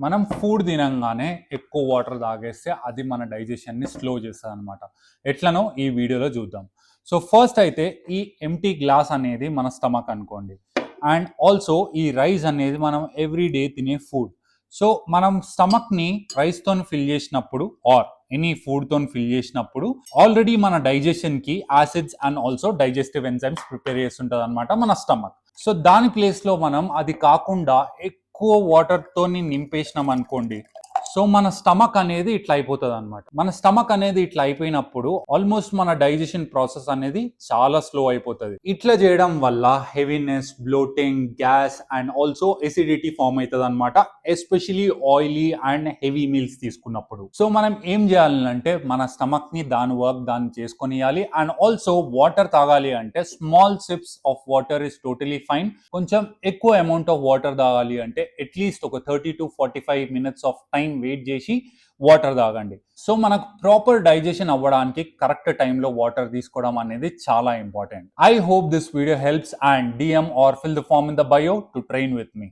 మనం ఫుడ్ తినంగానే ఎక్కువ వాటర్ తాగేస్తే అది మన డైజెషన్ని స్లో చేస్తుంది అనమాట. ఎట్లనో ఈ వీడియోలో చూద్దాం. సో ఫస్ట్ అయితే ఈ ఎంటీ గ్లాస్ అనేది మన స్టమక్ అనుకోండి. అండ్ ఆల్సో ఈ రైస్ అనేది మనం ఎవ్రీ డే తినే ఫుడ్. సో మనం స్టమక్ని రైస్తో ఫిల్ చేసినప్పుడు ఆర్ ఎనీ ఫుడ్తో ఫిల్ చేసినప్పుడు ఆల్రెడీ మన డైజెషన్కి acids and also digestive enzymes prepare చేస్తుంటుంది అనమాట మన స్టమక్. సో దాని ప్లేస్లో మనం అది కాకుండా ఎక్కువ వాటర్తో నింపేసినాం అనుకోండి, సో మన స్టమక్ అనేది ఇట్లా అయిపోతుంది అనమాట. మన స్టమక్ అనేది ఇట్లా అయిపోయినప్పుడు ఆల్మోస్ట్ మన డైజెషన్ ప్రాసెస్ అనేది చాలా స్లో అయిపోతుంది. ఇట్లా చేయడం వల్ల heaviness, bloating, gas and also acidity form అవుతుంది అనమాట, especially oily and heavy meals తీసుకున్నప్పుడు. సో మనం ఏం చేయాలంటే మన స్టమక్ ని దాని వర్క్ దాన్ని చేసుకొని ఇవ్వాలి. అండ్ ఆల్సో వాటర్ తాగాలి అంటే small SIPs of water is totally fine. కొంచెం ఎక్కువ అమౌంట్ ఆఫ్ వాటర్ తాగాలి అంటే అట్లీస్ట్ ఒక 30 to 45 minutes of time wait చేసి వాటర్ తాగండి. సో మనకు ప్రాపర్ డైజెషన్ అవ్వడానికి కరెక్ట్ టైంలో వాటర్ తీసుకోవడం అనేది చాలా important. I hope this video helps and DM or fill the form in the bio to train with me.